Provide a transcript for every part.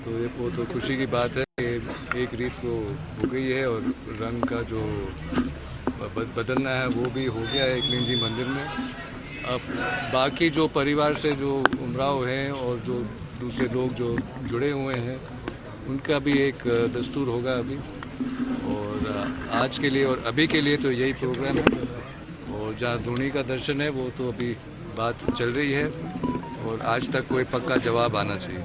तो ये वो तो खुशी की बात है कि एक रीत तो हो गई है और रंग का जो बदलना है वो भी हो गया है एकलिंग जी मंदिर में। अब बाकी जो परिवार से जो उमराव हैं और जो दूसरे लोग जो जुड़े हुए हैं उनका भी एक दस्तूर होगा अभी, और आज के लिए और अभी के लिए तो यही प्रोग्राम है। और जहाँ धोनी का दर्शन है वो तो अभी बात चल रही है और आज तक कोई पक्का जवाब आना चाहिए।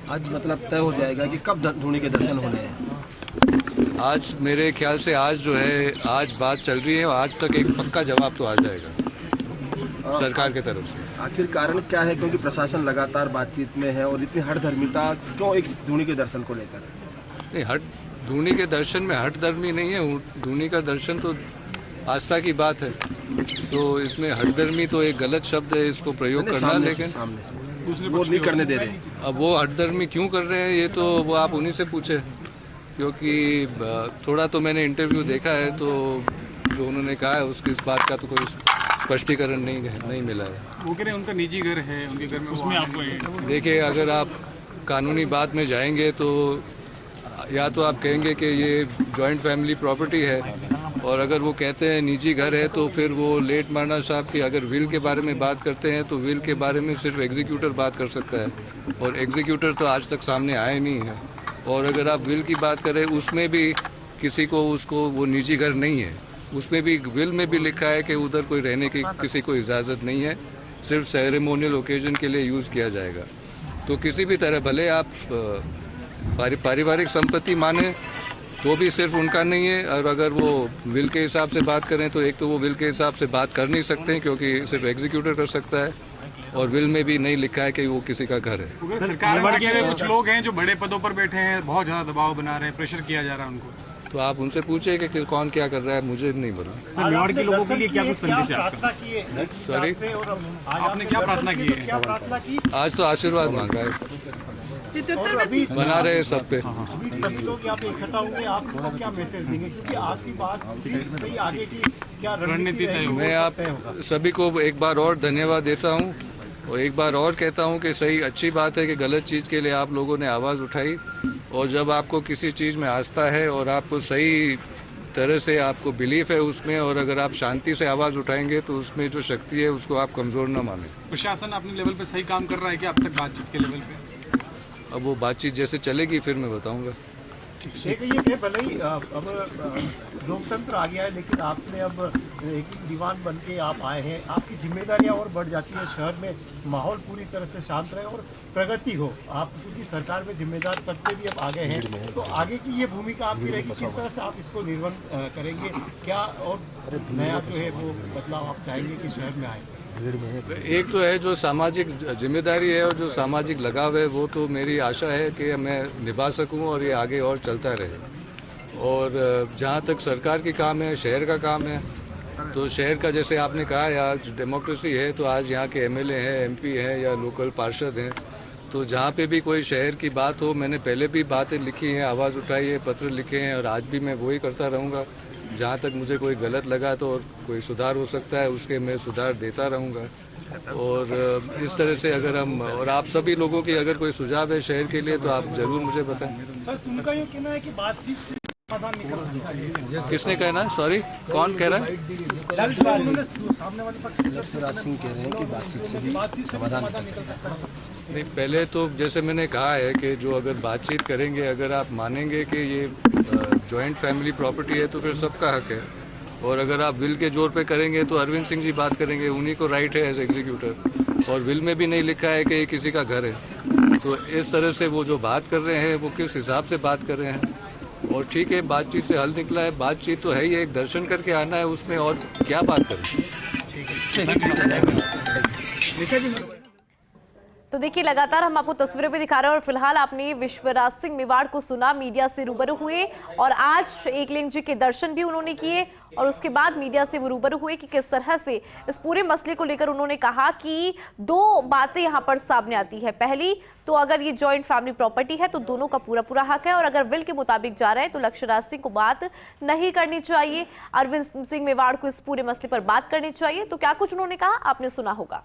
आज मतलब तय हो जाएगा कि कब धोनी के दर्शन होने हैं? आज मेरे ख्याल से आज जो है आज बात चल रही है और आज तक एक पक्का जवाब तो आ जाएगा सरकार की तरफ से। आखिर कारण क्या है, क्योंकि प्रशासन लगातार बातचीत में है और इतनी हठधर्मिता क्यों एक धोनी के दर्शन को लेकर? नहीं, धोनी के दर्शन में हठधर्मी नहीं है। धोनी का दर्शन तो आस्था की बात है, तो इसमें हठधर्मी तो एक गलत शब्द है इसको प्रयोग करना, लेकिन वो नहीं करने दे रहे। अब वो हठधर्मी क्यों कर रहे हैं ये तो वो आप उन्हीं से पूछे, क्योंकि थोड़ा तो मैंने इंटरव्यू देखा है तो जो उन्होंने कहा है उसकी इस बात का तो कोई स्पष्टीकरण नहीं मिला है। वो कह रहे हैं उनका निजी घर है, उनके घर में उसमें आपको देखिए, अगर आप कानूनी बात में जाएंगे तो या तो आप कहेंगे कि ये जॉइंट फैमिली प्रॉपर्टी है, और अगर वो कहते हैं निजी घर है तो फिर वो लेट मारना साहब की अगर विल के बारे में बात करते हैं तो विल के बारे में सिर्फ एग्जीक्यूटर बात कर सकता है, और एग्जीक्यूटर तो आज तक सामने आए नहीं है। और अगर आप विल की बात करें उसमें भी किसी को उसको वो निजी घर नहीं है, उसमें भी विल में भी लिखा है कि उधर कोई रहने की किसी को इजाज़त नहीं है, सिर्फ सेरेमोनियल ओकेजन के लिए यूज़ किया जाएगा। तो किसी भी तरह भले आप पारिवारिक संपत्ति माने तो भी सिर्फ उनका नहीं है, और अगर वो विल के हिसाब से बात करें तो एक तो वो विल के हिसाब से बात कर नहीं सकते हैं क्योंकि सिर्फ एग्जीक्यूटर कर सकता है, और विल में भी नहीं लिखा है कि वो किसी का घर है। सरकार में कुछ लोग हैं जो बड़े पदों पर बैठे हैं, बहुत ज्यादा दबाव बना रहे हैं, प्रेशर किया जा रहा है उनको, तो आप उनसे पूछिए कि कौन क्या कर रहा है, मुझे नहीं पता। मेवाड़ के लोगों के लिए क्या कुछ संदेश है आपका? सॉरी, आपने क्या प्रार्थना की है? आज तो आशीर्वाद मांगा है, बना रहे सब पे। सभी लोग यहाँ पे इकट्ठा होंगे, आपको क्या मैसेज देंगे, क्योंकि आज की बात सही आगे की क्या रणनीति है? मैं आप सभी को एक बार और धन्यवाद देता हूँ और एक बार और कहता हूँ कि सही अच्छी बात है कि गलत चीज़ के लिए आप लोगों ने आवाज़ उठाई, और जब आपको किसी चीज़ में आस्था है और आपको सही तरह से आपको बिलीफ है उसमें, और अगर आप शांति से आवाज़ उठाएंगे तो उसमें जो शक्ति है उसको आप कमज़ोर ना मानें। प्रशासन अपने लेवल पे सही काम कर रहा है कि अब तक बातचीत के लेवल पे? अब वो बातचीत जैसे चलेगी फिर मैं बताऊंगा। ये भले ही अब लोकतंत्र आ गया है, लेकिन आपने अब एक दीवान बन के आप आए हैं, आपकी जिम्मेदारियां और बढ़ जाती है, शहर में माहौल पूरी तरह से शांत रहे और प्रगति हो। आप क्योंकि सरकार में जिम्मेदार पद पे भी अब आ गए हैं, तो आगे की ये भूमिका आपकी रहेगी, किस तरह से आप इसको निर्वहन करेंगे, क्या और नया जो है वो बदलाव आप चाहेंगे कि शहर में आए? एक तो है जो सामाजिक जिम्मेदारी है और जो सामाजिक लगाव है, वो तो मेरी आशा है कि मैं निभा सकूं और ये आगे और चलता रहे। और जहां तक सरकार की काम है, शहर का काम है, तो शहर का जैसे आपने कहा आज डेमोक्रेसी है, तो आज यहाँ के एमएलए हैं, एमपी हैं या लोकल पार्षद हैं, तो जहाँ पे भी कोई शहर की बात हो, मैंने पहले भी बातें लिखी हैं, आवाज़ उठाई है, पत्र लिखे हैं, और आज भी मैं वही करता रहूँगा। जहाँ तक मुझे कोई गलत लगा तो और कोई सुधार हो सकता है उसके मैं सुधार देता रहूँगा। और इस तरह से अगर हम और आप सभी लोगों की अगर कोई सुझाव है शहर के लिए तो आप जरूर मुझे बताएं। सर, उनका ये कहना है कि बातचीत से समाधान निकल सकता है। किसने कहना है? सॉरी, कौन कह रहा है? सामने वाले पक्ष लक्ष्यराज सिंह कह रहे हैं कि बातचीत से भी समाधान निकल सकता है। नहीं, पहले तो जैसे मैंने कहा है कि जो अगर बातचीत करेंगे, अगर आप मानेंगे कि ये जॉइंट फैमिली प्रॉपर्टी है तो फिर सबका हक है, और अगर आप विल के जोर पे करेंगे तो अरविंद सिंह जी बात करेंगे, उन्हीं को राइट है एज एग्जीक्यूटर, और विल में भी नहीं लिखा है कि ये किसी का घर है। तो इस तरह से वो जो बात कर रहे हैं वो किस हिसाब से बात कर रहे हैं, और ठीक है बातचीत से हल निकला है, बातचीत तो है ही, एक दर्शन करके आना है, उसमें और क्या बात करें। तो देखिए, लगातार हम आपको तस्वीरें भी दिखा रहे हैं और फिलहाल आपने विश्वराज सिंह मेवाड़ को सुना, मीडिया से रूबरू हुए और आज एकलिंग जी के दर्शन भी उन्होंने किए, और उसके बाद मीडिया से वो रूबरू हुए कि किस तरह से इस पूरे मसले को लेकर उन्होंने कहा कि दो बातें यहाँ पर सामने आती है। पहली तो अगर ये जॉइंट फैमिली प्रॉपर्टी है तो दोनों का पूरा पूरा हक है, और अगर विल के मुताबिक जा रहा है तो लक्ष्यराज सिंह को बात नहीं करनी चाहिए, अरविंद सिंह मेवाड़ को इस पूरे मसले पर बात करनी चाहिए। तो क्या कुछ उन्होंने कहा आपने सुना होगा।